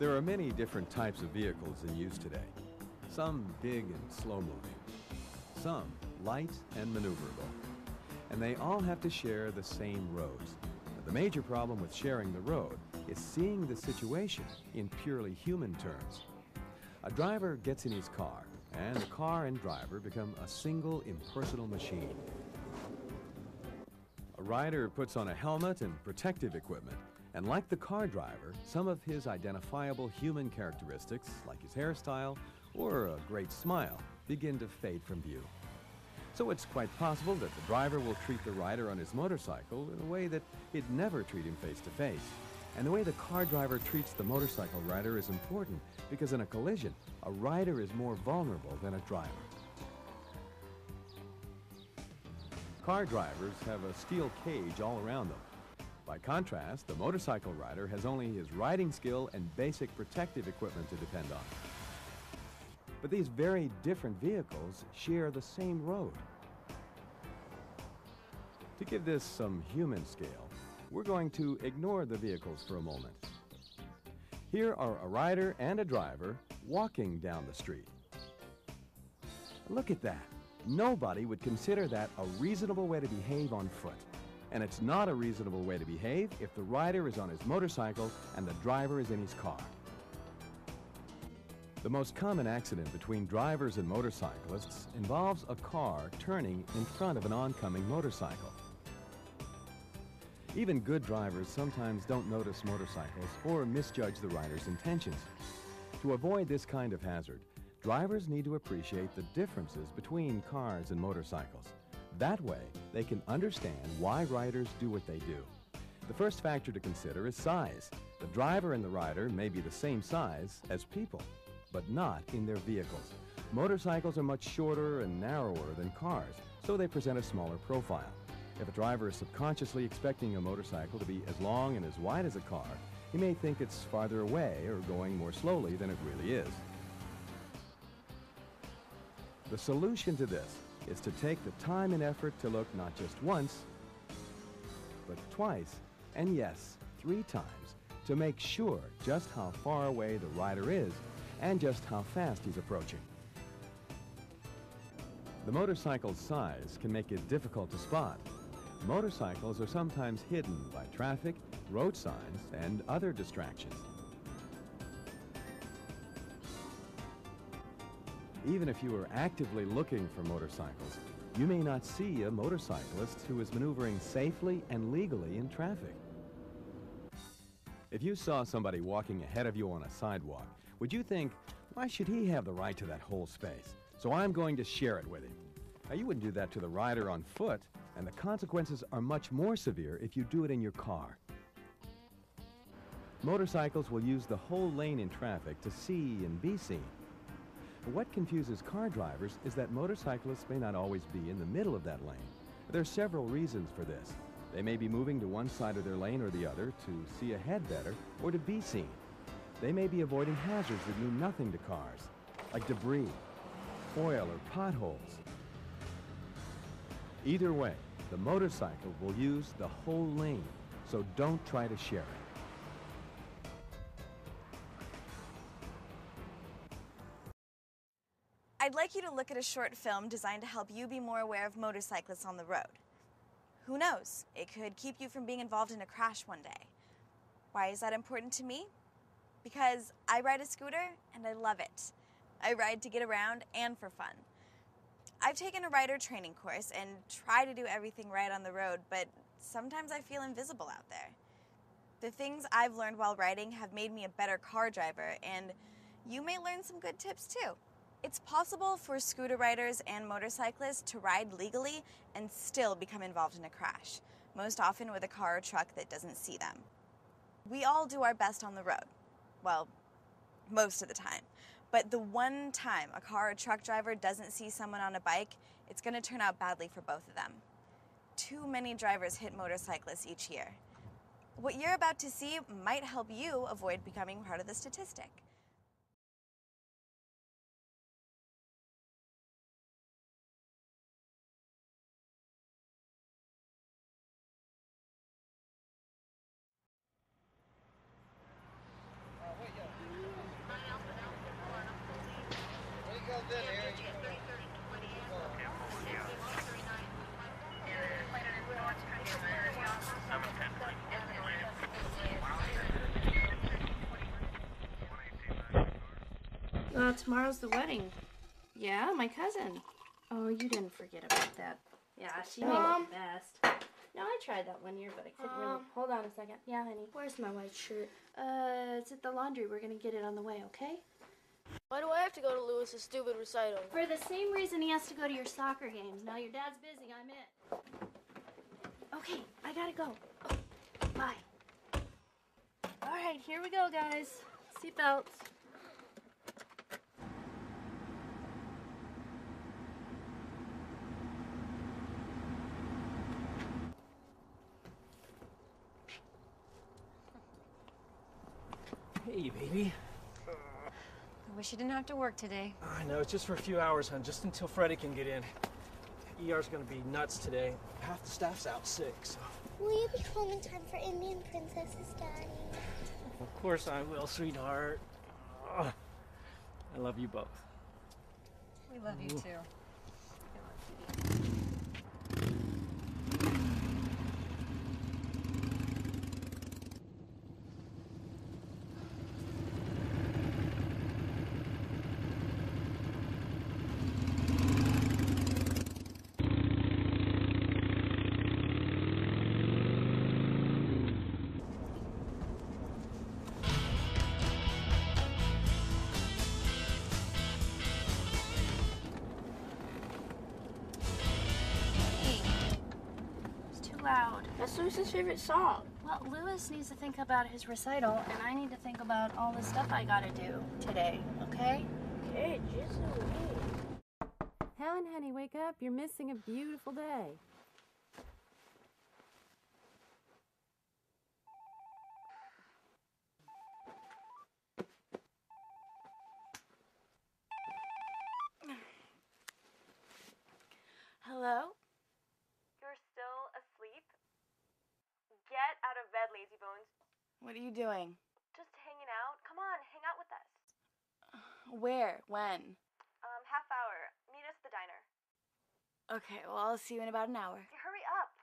There are many different types of vehicles in use today. Some big and slow-moving, some light and maneuverable. And they all have to share the same roads. But the major problem with sharing the road is seeing the situation in purely human terms. A driver gets in his car, and the car and driver become a single impersonal machine. A rider puts on a helmet and protective equipment, and like the car driver, some of his identifiable human characteristics, like his hairstyle or a great smile, begin to fade from view. So it's quite possible that the driver will treat the rider on his motorcycle in a way that he'd never treat him face to face. And the way the car driver treats the motorcycle rider is important because in a collision, a rider is more vulnerable than a driver. Car drivers have a steel cage all around them. By contrast, the motorcycle rider has only his riding skill and basic protective equipment to depend on. But these very different vehicles share the same road. To give this some human scale, we're going to ignore the vehicles for a moment. Here are a rider and a driver walking down the street. Look at that. Nobody would consider that a reasonable way to behave on foot. And it's not a reasonable way to behave if the rider is on his motorcycle and the driver is in his car. The most common accident between drivers and motorcyclists involves a car turning in front of an oncoming motorcycle. Even good drivers sometimes don't notice motorcycles or misjudge the rider's intentions. To avoid this kind of hazard, drivers need to appreciate the differences between cars and motorcycles. That way, they can understand why riders do what they do. The first factor to consider is size. The driver and the rider may be the same size as people, but not in their vehicles. Motorcycles are much shorter and narrower than cars, so they present a smaller profile. If a driver is subconsciously expecting a motorcycle to be as long and as wide as a car, he may think it's farther away or going more slowly than it really is. The solution to this is to take the time and effort to look not just once, but twice, and yes, 3 times, to make sure just how far away the rider is and just how fast he's approaching. The motorcycle's size can make it difficult to spot. Motorcycles are sometimes hidden by traffic, road signs, and other distractions. Even if you are actively looking for motorcycles, you may not see a motorcyclist who is maneuvering safely and legally in traffic. If you saw somebody walking ahead of you on a sidewalk, would you think, why should he have the right to that whole space? So I'm going to share it with him. Now, you wouldn't do that to the rider on foot, and the consequences are much more severe if you do it in your car. Motorcycles will use the whole lane in traffic to see and be seen. What confuses car drivers is that motorcyclists may not always be in the middle of that lane. There are several reasons for this. They may be moving to one side of their lane or the other to see ahead better or to be seen. They may be avoiding hazards that mean nothing to cars, like debris, oil, or potholes. Either way, the motorcycle will use the whole lane, so don't try to share it. I'd like you to look at a short film designed to help you be more aware of motorcyclists on the road. Who knows? It could keep you from being involved in a crash one day. Why is that important to me? Because I ride a scooter and I love it. I ride to get around and for fun. I've taken a rider training course and try to do everything right on the road, but sometimes I feel invisible out there. The things I've learned while riding have made me a better car driver, and you may learn some good tips too. It's possible for scooter riders and motorcyclists to ride legally and still become involved in a crash, most often with a car or truck that doesn't see them. We all do our best on the road. Well, most of the time. But the one time a car or truck driver doesn't see someone on a bike, it's going to turn out badly for both of them. Too many drivers hit motorcyclists each year. What you're about to see might help you avoid becoming part of the statistic. Tomorrow's the wedding. Yeah, my cousin. Oh, you didn't forget about that. Yeah, she made it the best. No, I tried that one year, but I couldn't really. Hold on a second. Yeah, honey. Where's my white shirt? It's at the laundry. We're gonna get it on the way, okay? Why do I have to go to Lewis's stupid recital? For the same reason he has to go to your soccer games. Now your dad's busy. I'm it. Okay, I gotta go. Bye. All right, here we go, guys. Seatbelts. Hey, baby. I wish you didn't have to work today. I know, it's just for a few hours, hon, just until Freddie can get in. ER's gonna be nuts today. Half the staff's out sick, so... Will you be home in time for Indian Princess's daddy? Of course I will, sweetheart. I love you both. We love you too. Loud. That's Lewis's favorite song. Well, Lewis needs to think about his recital, and I need to think about all the stuff I gotta do today, okay? Okay, just a Helen, honey, wake up. You're missing a beautiful day. Hello? You're still asleep? Get out of bed, lazy bones. What are you doing? Just hanging out. Come on, hang out with us. Where? When? Half hour. Meet us at the diner. Okay, well, I'll see you in about an hour. Hurry up.